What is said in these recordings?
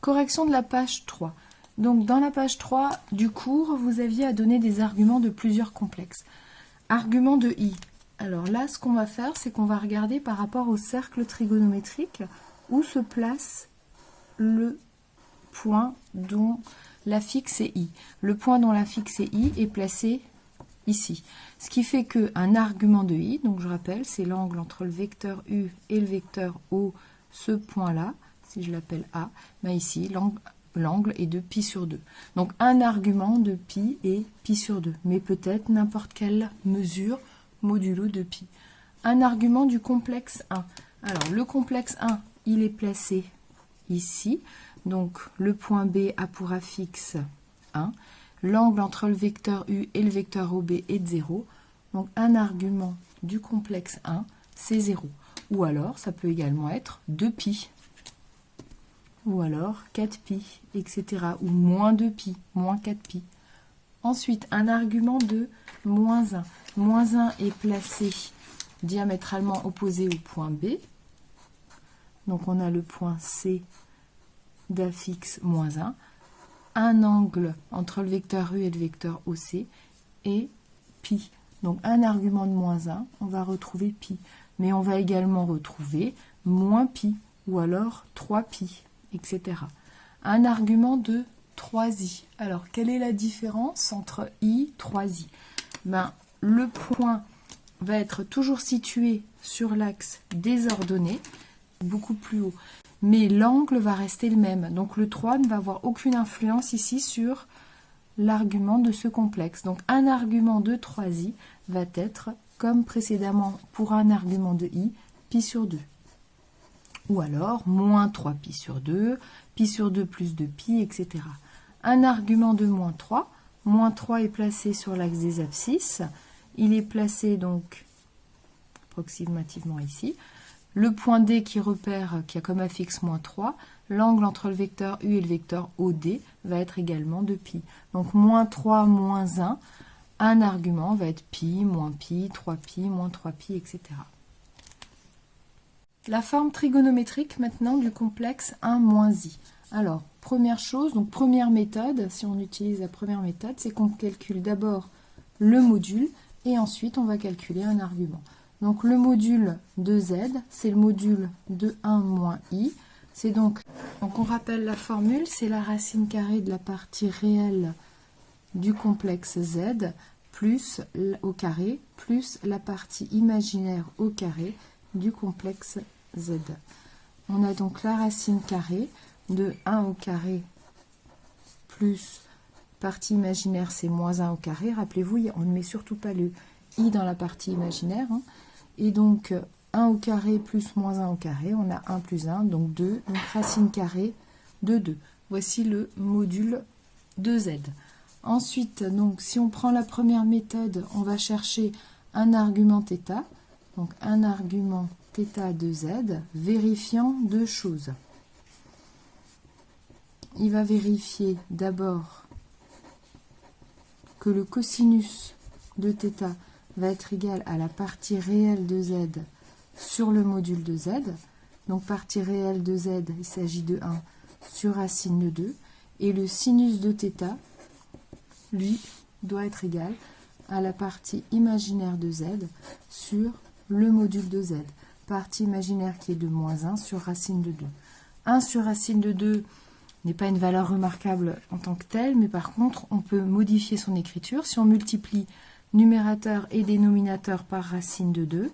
correction de la page 3. Donc dans la page 3 du cours, vous aviez à donner des arguments de plusieurs complexes. Argument de i. Alors là, ce qu'on va faire, c'est qu'on va regarder par rapport au cercle trigonométrique où se place le point dont la fixe est i. Le point dont la fixe est i est placé ici. Ce qui fait qu'un argument de i, donc je rappelle, c'est l'angle entre le vecteur u et le vecteur o, ce point-là, si je l'appelle a, ben ici, l'angle est de pi sur 2. Donc un argument de pi est pi sur 2, mais peut-être n'importe quelle mesure modulo de pi. Un argument du complexe 1. Alors le complexe 1, il est placé ici, donc le point B a pour affixe 1. L'angle entre le vecteur u et le vecteur OB est de 0. Donc un argument du complexe 1, c'est 0. Ou alors, ça peut également être 2π. Ou alors 4π, etc. Ou moins 2π, moins 4π. Ensuite, un argument de moins 1. Moins 1 est placé diamétralement opposé au point B. Donc on a le point C d'affixe moins 1. Un angle entre le vecteur U et le vecteur OC est pi. Donc un argument de moins 1, on va retrouver pi. Mais on va également retrouver moins pi, ou alors 3pi, etc. Un argument de 3i. Alors, quelle est la différence entre i, 3i? Ben, le point va être toujours situé sur l'axe des ordonnées, beaucoup plus haut. Mais l'angle va rester le même. Donc le 3 ne va avoir aucune influence ici sur l'argument de ce complexe. Donc un argument de 3i va être, comme précédemment pour un argument de i, pi sur 2. Ou alors moins 3pi sur 2, pi sur 2 plus 2pi, etc. Un argument de moins 3 est placé sur l'axe des abscisses. Il est placé donc approximativement ici. Le point D qui repère, qui a comme affixe moins 3, l'angle entre le vecteur U et le vecteur OD va être également de pi. Donc moins 3, moins 1, un argument va être pi, moins pi, 3pi, moins 3pi, etc. La forme trigonométrique maintenant du complexe 1 moins i. Alors, première chose, donc première méthode, si on utilise la première méthode, c'est qu'on calcule d'abord le module et ensuite on va calculer un argument. Donc le module de z, c'est le module de 1 moins i. C'est donc on rappelle la formule, c'est la racine carrée de la partie réelle du complexe z plus au carré plus la partie imaginaire au carré du complexe z. On a donc la racine carrée de 1 au carré plus partie imaginaire, c'est moins 1 au carré. Rappelez-vous, on ne met surtout pas le i dans la partie imaginaire. Hein. Et donc 1 au carré plus moins 1 au carré, on a 1 plus 1, donc 2. Donc racine carrée de 2. Voici le module de z. Ensuite, donc, si on prend la première méthode, on va chercher un argument θ. Donc un argument θ de z, vérifiant deux choses. Il va vérifier d'abord que le cosinus de θ va être égal à la partie réelle de z sur le module de z. Donc partie réelle de z, il s'agit de 1 sur racine de 2. Et le sinus de θ, lui, doit être égal à la partie imaginaire de z sur le module de z. Partie imaginaire qui est de moins 1 sur racine de 2. 1 sur racine de 2 n'est pas une valeur remarquable en tant que telle, mais par contre, on peut modifier son écriture. Si on multiplie numérateur et dénominateur par racine de 2,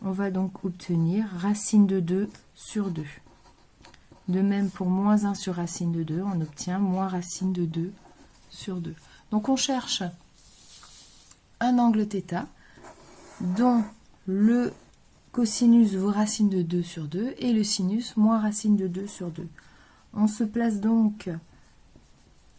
on va donc obtenir racine de 2 sur 2. De même, pour moins 1 sur racine de 2, on obtient moins racine de 2 sur 2. Donc on cherche un angle θ dont le cosinus vaut racine de 2 sur 2 et le sinus moins racine de 2 sur 2. On se place donc,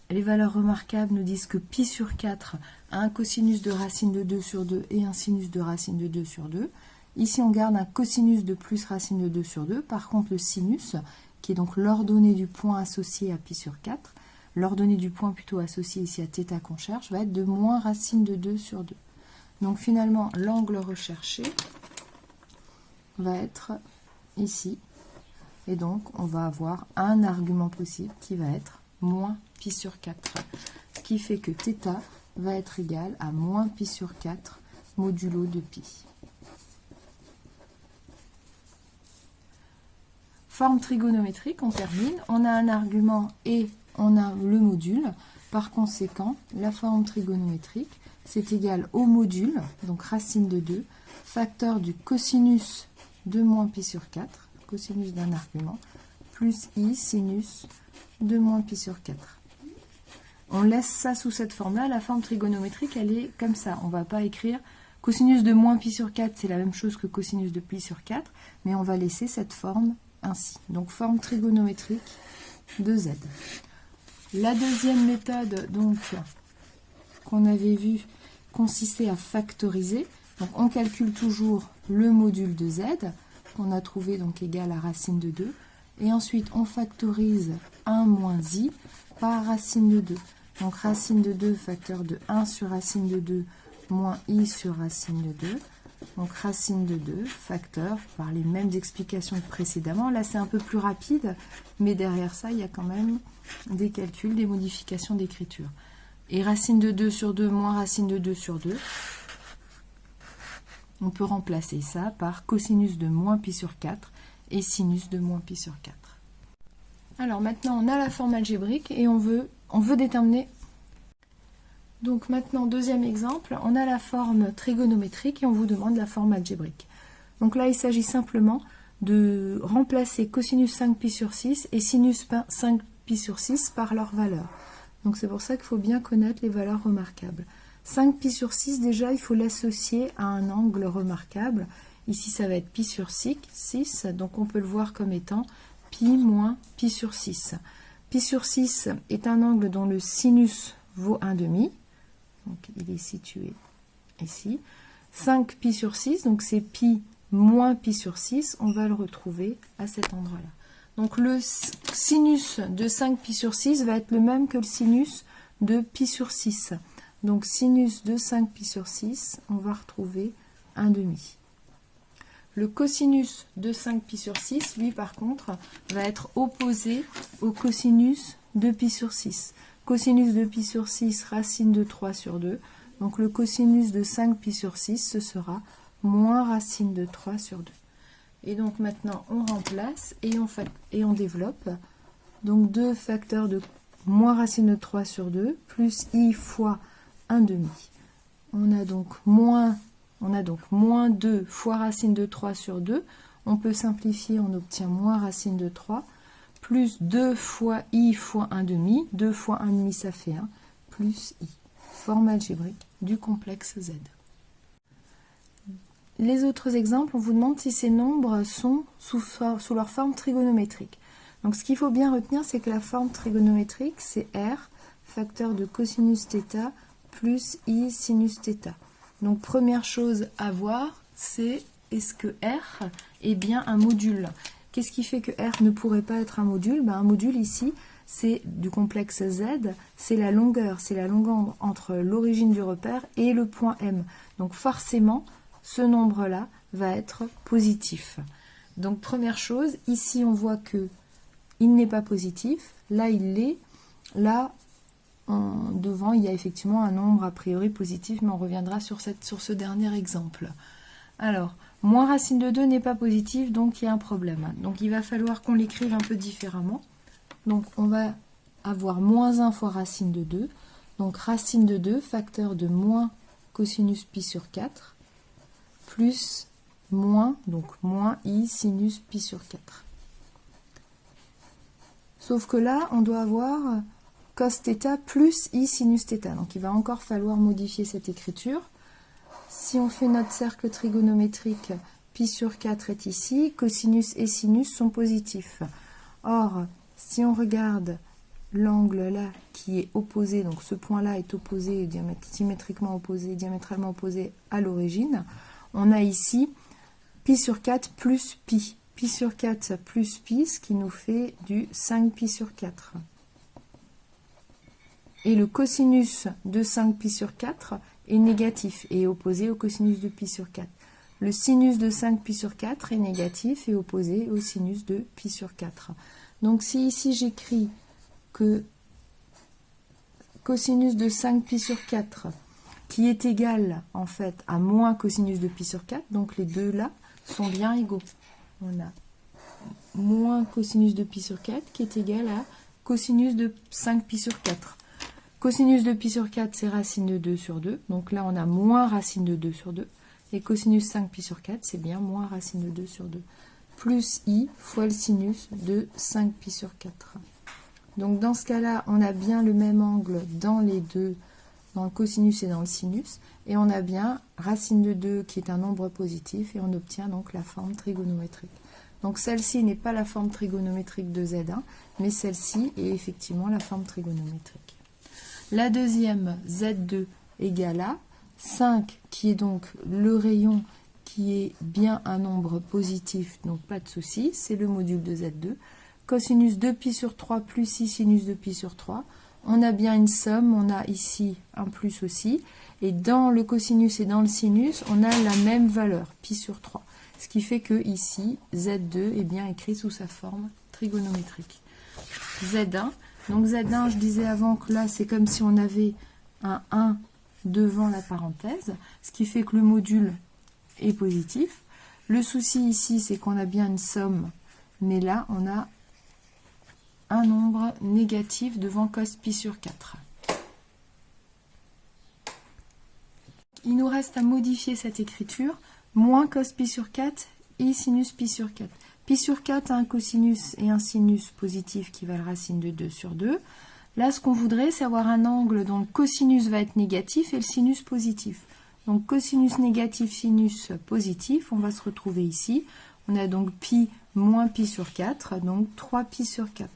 les valeurs remarquables nous disent que pi sur 4 a un cosinus de racine de 2 sur 2 et un sinus de racine de 2 sur 2. Ici, on garde un cosinus de plus racine de 2 sur 2. Par contre, le sinus, qui est donc l'ordonnée du point associé à pi sur 4, l'ordonnée du point plutôt associé ici à θ qu'on cherche, va être de moins racine de 2 sur 2. Donc finalement, l'angle recherché va être ici, Et donc, on va avoir un argument possible qui va être moins pi sur 4. Ce qui fait que θ va être égal à moins pi sur 4 modulo de pi. Forme trigonométrique, on termine. On a un argument et on a le module. Par conséquent, la forme trigonométrique, c'est égal au module, donc racine de 2, facteur du cosinus de moins pi sur 4, cosinus d'un argument, plus i sinus de moins pi sur 4. On laisse ça sous cette forme-là. La forme trigonométrique, elle est comme ça. On ne va pas écrire cosinus de moins pi sur 4, c'est la même chose que cosinus de pi sur 4, mais on va laisser cette forme ainsi. Donc, forme trigonométrique de z. La deuxième méthode, donc, qu'on avait vue, consistait à factoriser. Donc, on calcule toujours le module de z, qu'on a trouvé donc égal à racine de 2. Et ensuite, on factorise 1 moins i par racine de 2. Donc, racine de 2, facteur de 1 sur racine de 2, moins i sur racine de 2. Donc, racine de 2, facteur, par les mêmes explications que précédemment. Là, c'est un peu plus rapide, mais derrière ça, il y a quand même des calculs, des modifications d'écriture. Et racine de 2 sur 2 moins racine de 2 sur 2, on peut remplacer ça par cosinus de moins pi sur 4 et sinus de moins pi sur 4. Alors maintenant, on a la forme algébrique et on veut déterminer. Donc maintenant, deuxième exemple, on a la forme trigonométrique et on vous demande la forme algébrique. Donc là, il s'agit simplement de remplacer cosinus 5pi sur 6 et sinus 5pi sur 6 par leur valeur. Donc c'est pour ça qu'il faut bien connaître les valeurs remarquables. 5pi sur 6, déjà, il faut l'associer à un angle remarquable. Ici, ça va être pi sur 6, donc on peut le voir comme étant pi moins pi sur 6. Pi sur 6 est un angle dont le sinus vaut 1/2. Donc il est situé ici. 5 pi sur 6, donc c'est pi moins pi sur 6, on va le retrouver à cet endroit-là. Donc le sinus de 5 pi sur 6 va être le même que le sinus de pi sur 6. Donc sinus de 5 pi sur 6, on va retrouver 1/2. Le cosinus de 5 pi sur 6, lui par contre, va être opposé au cosinus de pi sur 6. Cosinus de pi sur 6, racine de 3 sur 2. Donc le cosinus de 5 pi sur 6, ce sera moins racine de 3 sur 2. Et donc maintenant, on remplace et on développe. Donc 2 facteurs de moins racine de 3 sur 2, plus i fois 1/2. On a donc moins 2 fois racine de 3 sur 2. On peut simplifier, on obtient moins racine de 3. Plus 2 fois i fois 1/2, 2 fois 1/2 ça fait 1, plus i. Forme algébrique du complexe Z. Les autres exemples, on vous demande si ces nombres sont sous leur forme trigonométrique. Donc ce qu'il faut bien retenir, c'est que la forme trigonométrique, c'est R, facteur de cosinus θ, plus i sinus θ. Donc première chose à voir, c'est est-ce que R est bien un module? Qu'est-ce qui fait que R ne pourrait pas être un module? Un module ici, c'est du complexe Z, c'est la longueur entre l'origine du repère et le point M. Donc forcément, ce nombre-là va être positif. Donc première chose, ici on voit que il n'est pas positif, là il l'est, là devant il y a effectivement un nombre a priori positif, mais on reviendra sur ce dernier exemple. Alors, moins racine de 2 n'est pas positif, donc il y a un problème. Donc il va falloir qu'on l'écrive un peu différemment. Donc on va avoir moins 1 fois racine de 2. Donc racine de 2, facteur de moins cosinus pi sur 4, plus moins, donc moins i sinus pi sur 4. Sauf que là, on doit avoir cos θ plus i sinus θ. Donc il va encore falloir modifier cette écriture. Si on fait notre cercle trigonométrique, pi sur 4 est ici, cosinus et sinus sont positifs. Or, si on regarde l'angle là qui est opposé, donc ce point-là est opposé, diamétralement opposé à l'origine, on a ici pi sur 4 plus pi. Pi sur 4 plus pi, ce qui nous fait du 5 pi sur 4. Et le cosinus de 5 pi sur 4 est négatif et est opposé au cosinus de pi sur 4. Le sinus de 5 pi sur 4 est négatif et opposé au sinus de pi sur 4. Donc si ici j'écris que cosinus de 5 pi sur 4 qui est égal en fait à moins cosinus de pi sur 4, donc les deux là sont bien égaux. On a moins cosinus de pi sur 4 qui est égal à cosinus de 5 pi sur 4. Cosinus de pi sur 4, c'est racine de 2 sur 2. Donc là, on a moins racine de 2 sur 2. Et cosinus 5 pi sur 4, c'est bien moins racine de 2 sur 2. Plus i fois le sinus de 5 pi sur 4. Donc dans ce cas-là, on a bien le même angle dans les deux, dans le cosinus et dans le sinus. Et on a bien racine de 2 qui est un nombre positif. Et on obtient donc la forme trigonométrique. Donc celle-ci n'est pas la forme trigonométrique de Z1, mais celle-ci est effectivement la forme trigonométrique. La deuxième, Z2 égale à 5, qui est donc le rayon qui est bien un nombre positif, donc pas de souci, c'est le module de Z2. Cosinus 2pi sur 3 plus i sinus de pi sur 3. On a bien une somme, on a ici un plus aussi. Et dans le cosinus et dans le sinus, on a la même valeur, pi sur 3. Ce qui fait que ici, Z2 est bien écrit sous sa forme trigonométrique. Z1, donc Z1, je disais avant que là, c'est comme si on avait un 1 devant la parenthèse, ce qui fait que le module est positif. Le souci ici, c'est qu'on a bien une somme, mais là, on a un nombre négatif devant cos pi sur 4. Il nous reste à modifier cette écriture. Moins cos pi sur 4, i sinus pi sur 4. Pi sur 4 a un cosinus et un sinus positif qui valent racine de 2 sur 2. Là, ce qu'on voudrait, c'est avoir un angle dont le cosinus va être négatif et le sinus positif. Donc, cosinus négatif, sinus positif, on va se retrouver ici. On a donc pi moins pi sur 4, donc 3 pi sur 4.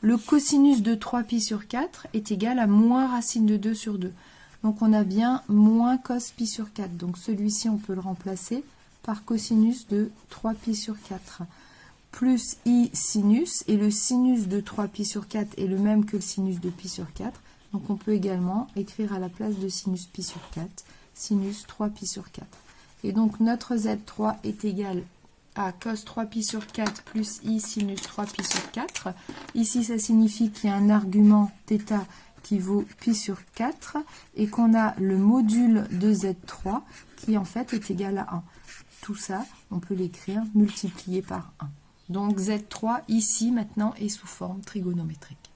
Le cosinus de 3 pi sur 4 est égal à moins racine de 2 sur 2. Donc on a bien moins cos pi sur 4. Donc celui-ci, on peut le remplacer par cosinus de 3 pi sur 4. Plus i sinus, et le sinus de 3 pi sur 4 est le même que le sinus de pi sur 4. Donc on peut également écrire à la place de sinus pi sur 4, sinus 3 pi sur 4. Et donc notre Z3 est égal à cos 3 pi sur 4 plus i sinus 3 pi sur 4. Ici, ça signifie qu'il y a un argument θ qui vaut pi sur 4 et qu'on a le module de Z3 qui en fait est égal à 1. Tout ça, on peut l'écrire multiplié par 1. Donc Z3 ici maintenant est sous forme trigonométrique.